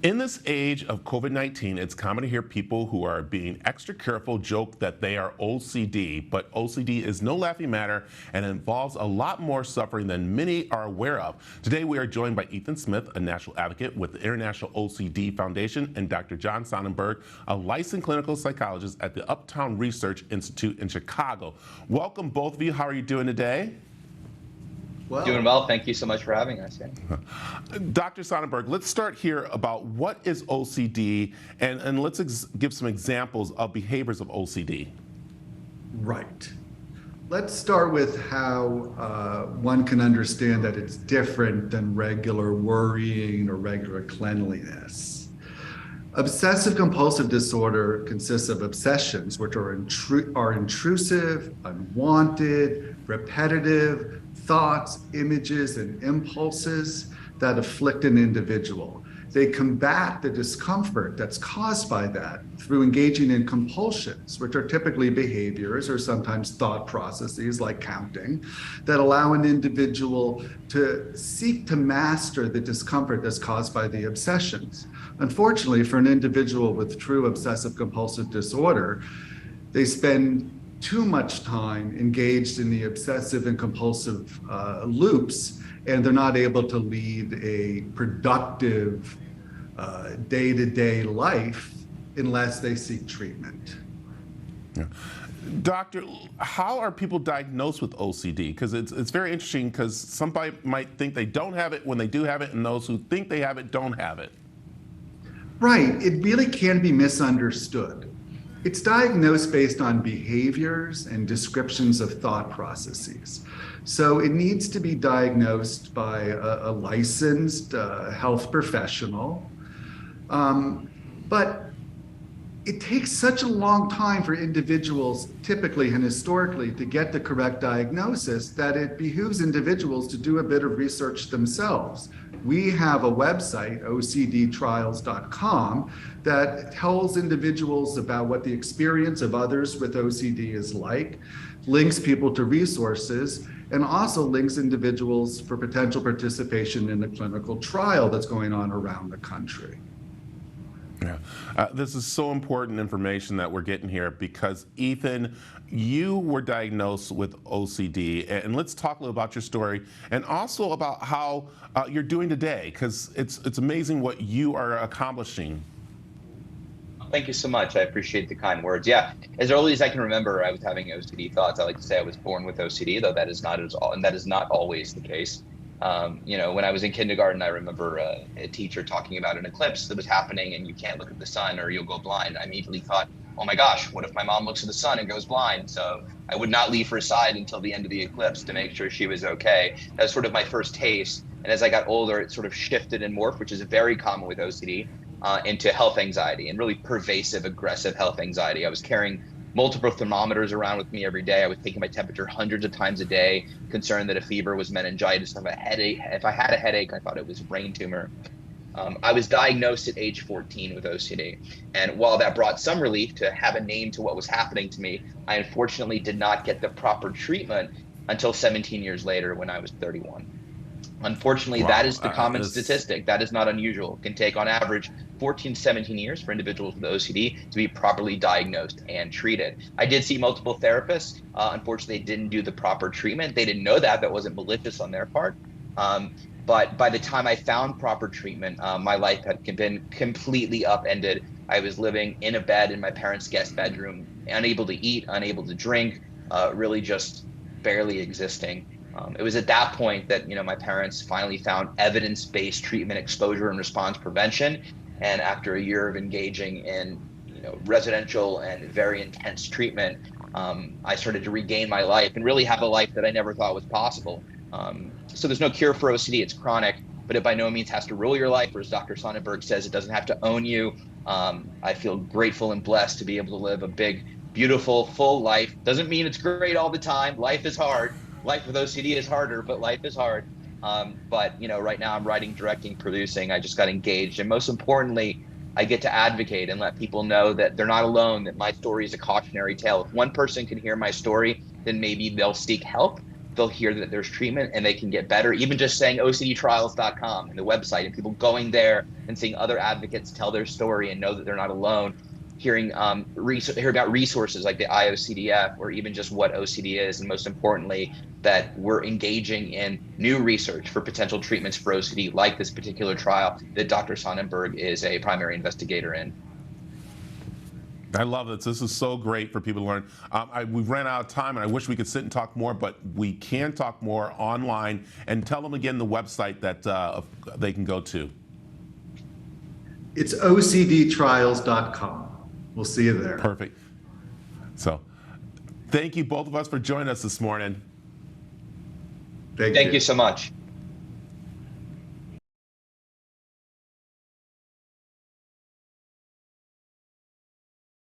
In this age of COVID-19, it's common to hear people who are being extra careful joke that they are OCD, but OCD is no laughing matter and involves a lot more suffering than many are aware of. Today, we are joined by Ethan Smith, a national advocate with the International OCD Foundation, and Dr. John Sonnenberg, a licensed clinical psychologist at the Uptown Research Institute in Chicago. Welcome, both of you. How are you doing today? Well, doing well. Thank you so much for having us. Dr. Sonnenberg, let's start here about what is OCD, and let's give some examples of behaviors of OCD. Right. Let's start with how one can understand that it's different than regular worrying or regular cleanliness. Obsessive compulsive disorder consists of obsessions which are intrusive, unwanted, repetitive, thoughts, images, and impulses that afflict an individual. They combat the discomfort that's caused by that through engaging in compulsions, which are typically behaviors or sometimes thought processes like counting, that allow an individual to seek to master the discomfort that's caused by the obsessions. Unfortunately, for an individual with true obsessive compulsive disorder, they spend too much time engaged in the obsessive and compulsive loops, and they're not able to lead a productive day-to-day life unless they seek treatment. Yeah. Doctor, how are people diagnosed with OCD? Because it's very interesting, because somebody might think they don't have it when they do have it, and those who think they have it don't have it. Right. It really can be misunderstood. It's diagnosed based on behaviors and descriptions of thought processes. So it needs to be diagnosed by a licensed health professional. But it takes such a long time for individuals, typically and historically, to get the correct diagnosis that it behooves individuals to do a bit of research themselves. We have a website, ocdtrials.com, that tells individuals about what the experience of others with OCD is like, links people to resources, and also links individuals for potential participation in a clinical trial that's going on around the country. Yeah. This is so important information that we're getting here, because Ethan, you were diagnosed with OCD, and let's talk a little about your story and also about how you're doing today, because it's amazing what you are accomplishing. Thank you so much. I appreciate the kind words. Yeah, as early as I can remember, I was having OCD thoughts. I like to say I was born with OCD, though that is not always the case. When I was in kindergarten, I remember a teacher talking about an eclipse that was happening and you can't look at the sun or you'll go blind. I immediately thought, oh my gosh, what if my mom looks at the sun and goes blind? So I would not leave her side until the end of the eclipse to make sure she was okay. That was sort of my first taste. And as I got older, it sort of shifted and morphed, which is very common with OCD, into health anxiety and really pervasive, aggressive health anxiety. I was carrying multiple thermometers around with me every day. I was taking my temperature hundreds of times a day, concerned that a fever was meningitis. If I had a headache, I thought it was a brain tumor. I was diagnosed at age 14 with OCD. And while that brought some relief to have a name to what was happening to me, I unfortunately did not get the proper treatment until 17 years later when I was 31. Unfortunately, wow, that is the common statistic. That is not unusual. It can take, on average, 14 to 17 years for individuals with OCD to be properly diagnosed and treated. I did see multiple therapists. Unfortunately, they didn't do the proper treatment. They didn't know that. That wasn't malicious on their part. But by the time I found proper treatment, my life had been completely upended. I was living in a bed in my parents' guest bedroom, unable to eat, unable to drink, really just barely existing. It was at that point that my parents finally found evidence-based treatment, exposure, and response prevention. And after a year of engaging in residential and very intense treatment, I started to regain my life and really have a life that I never thought was possible. So there's no cure for OCD. It's chronic, but it by no means has to rule your life, or as Dr. Sonnenberg says, it doesn't have to own you. I feel grateful and blessed to be able to live a big, beautiful, full life. Doesn't mean it's great all the time. Life is hard. Life with OCD is harder, but life is hard. But right now I'm writing, directing, producing. I just got engaged. And most importantly, I get to advocate and let people know that they're not alone, that my story is a cautionary tale. If one person can hear my story, then maybe they'll seek help. they'll hear that there's treatment and they can get better. Even just saying OCDtrials.com and the website, and people going there and seeing other advocates tell their story and know that they're not alone. Hearing hear about resources like the IOCDF, or even just what OCD is, and most importantly, that we're engaging in new research for potential treatments for OCD, like this particular trial that Dr. Sonnenberg is a primary investigator in. I love this. This is so great for people to learn. We've ran out of time, and I wish we could sit and talk more, but we can talk more online. And tell them again the website that they can go to. It's OCDtrials.com. We'll see you there. Perfect. So, thank you both of us for joining us this morning. Thank you so much.